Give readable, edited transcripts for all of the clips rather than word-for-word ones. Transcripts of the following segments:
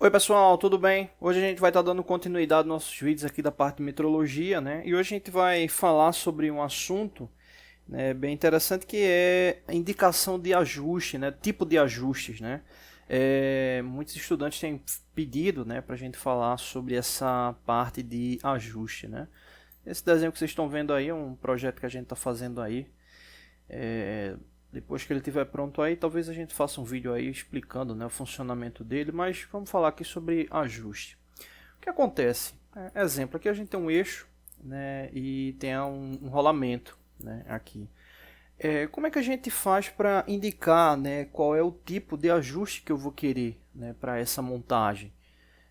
Oi pessoal, tudo bem? Hoje a gente vai estar dando continuidade aos nossos vídeos aqui da parte de metrologia, né? E hoje a gente vai falar sobre um assunto, né, bem interessante, que é a indicação de ajuste, né? Tipo de ajustes, né? Muitos estudantes têm pedido, né, para a gente falar sobre essa parte de ajuste, né? Esse desenho que vocês estão vendo aí é um projeto que a gente está fazendo aí. Depois que ele estiver pronto aí, talvez a gente faça um vídeo aí explicando, né, o funcionamento dele, mas vamos falar aqui sobre ajuste. O que acontece? Exemplo, aqui a gente tem um eixo, né, e tem um rolamento, né, aqui. Como é que a gente faz para indicar, né, qual é o tipo de ajuste que eu vou querer, né, para essa montagem?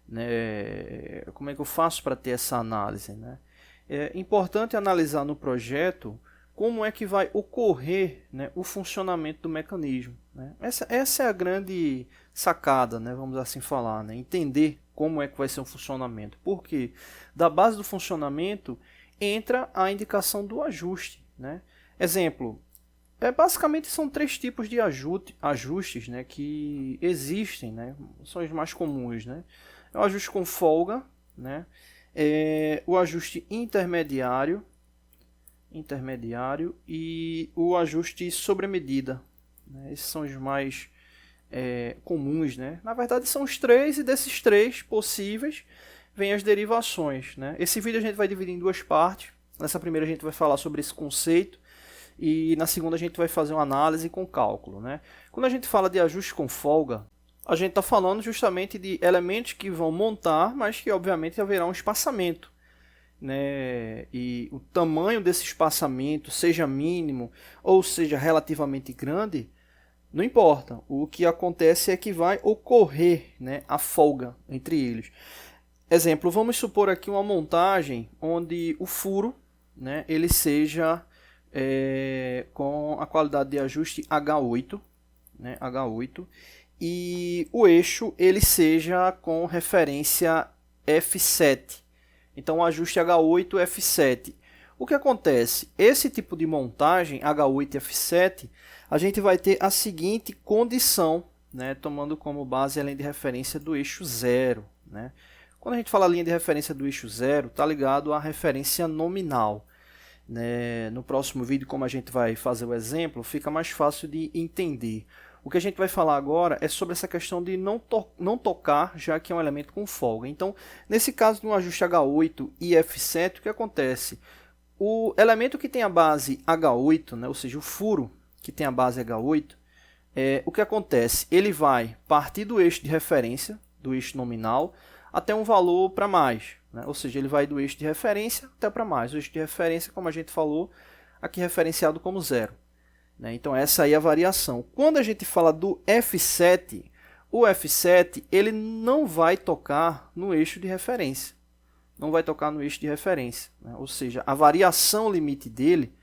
Né? Como é que eu faço para ter essa análise? Né? É importante analisar no projeto como é que vai ocorrer, né, o funcionamento do mecanismo. Né? Essa é a grande sacada, né, vamos assim falar, né? Entender como é que vai ser o funcionamento. Porque da base do funcionamento entra a indicação do ajuste. Né? Exemplo, basicamente são três tipos de ajustes, né, que existem, né, são os mais comuns. Né? É o ajuste com folga, né? O ajuste intermediário e o ajuste sobre medida. Né? Esses são os mais comuns. Né? Na verdade são os três, e desses três possíveis vêm as derivações. Né? Esse vídeo a gente vai dividir em duas partes. Nessa primeira a gente vai falar sobre esse conceito, e na segunda a gente vai fazer uma análise com cálculo. Né? Quando a gente fala de ajuste com folga, a gente está falando justamente de elementos que vão montar, mas que obviamente haverá um espaçamento. Né? E o tamanho desse espaçamento, seja mínimo ou seja relativamente grande, não importa. O que acontece é que vai ocorrer, né, a folga entre eles. Exemplo, vamos supor aqui uma montagem onde o furo, né, ele seja com a qualidade de ajuste H8, né, H8, e o eixo ele seja com referência F7. Então, o ajuste H8 F7. O que acontece? Esse tipo de montagem, H8 F7, a gente vai ter a seguinte condição, né, tomando como base a linha de referência do eixo 0. Né? Quando a gente fala linha de referência do eixo 0, está ligado à referência nominal. Né? No próximo vídeo, como a gente vai fazer o exemplo, fica mais fácil de entender. O que a gente vai falar agora é sobre essa questão de não tocar, já que é um elemento com folga. Então, nesse caso de um ajuste H8 e F7, o que acontece? O elemento que tem a base H8, né, ou seja, o furo que tem a base H8, o que acontece? Ele vai partir do eixo de referência, do eixo nominal, até um valor para mais. Né? Ou seja, ele vai do eixo de referência até para mais. O eixo de referência, como a gente falou, aqui referenciado como 0. Então essa aí é a variação. Quando a gente fala do F7, o F7 ele não vai tocar no eixo de referência. Não vai tocar no eixo de referência. Né? Ou seja, a variação limite dele,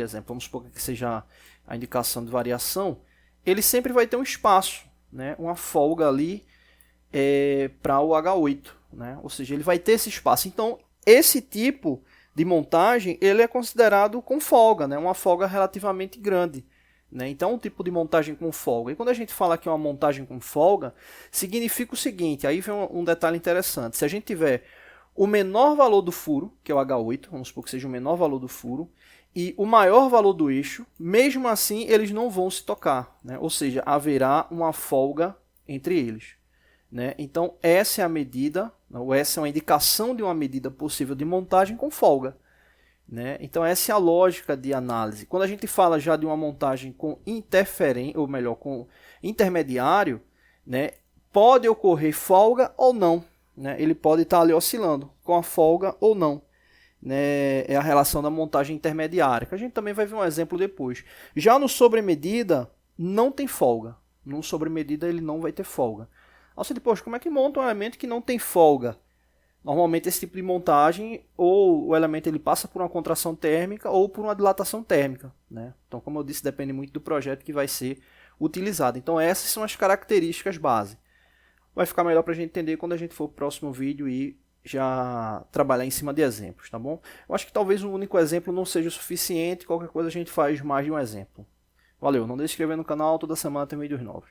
exemplo, vamos supor que seja a indicação de variação, ele sempre vai ter um espaço, né? Uma folga ali para o H8. Né? Ou seja, ele vai ter esse espaço. Então, esse tipo de montagem, ele é considerado com folga, né? Uma folga relativamente grande. Né? Então, um tipo de montagem com folga. E quando a gente fala que é uma montagem com folga, significa o seguinte, aí vem um detalhe interessante. Se a gente tiver o menor valor do furo, que é o H8, vamos supor que seja o menor valor do furo, e o maior valor do eixo, mesmo assim eles não vão se tocar. Né? Ou seja, haverá uma folga entre eles. Né? Então, essa é a medida, ou essa é uma indicação de uma medida possível de montagem com folga. Né? Então, essa é a lógica de análise. Quando a gente fala já de uma montagem com interferência, ou melhor, com intermediário, né, pode ocorrer folga ou não. Né? Ele pode estar ali oscilando com a folga ou não. Né? É a relação da montagem intermediária, que a gente também vai ver um exemplo depois. Já no sobremedida, não tem folga. No sobremedida, ele não vai ter folga. Aí você diz, poxa, como é que monta um elemento que não tem folga? Normalmente esse tipo de montagem, ou o elemento ele passa por uma contração térmica ou por uma dilatação térmica. Né? Então, como eu disse, depende muito do projeto que vai ser utilizado. Então, essas são as características base. Vai ficar melhor para a gente entender quando a gente for para o próximo vídeo e já trabalhar em cima de exemplos, tá bom? Eu acho que talvez um único exemplo não seja o suficiente, qualquer coisa a gente faz mais de um exemplo. Valeu, não deixe de se inscrever no canal, toda semana tem vídeos novos.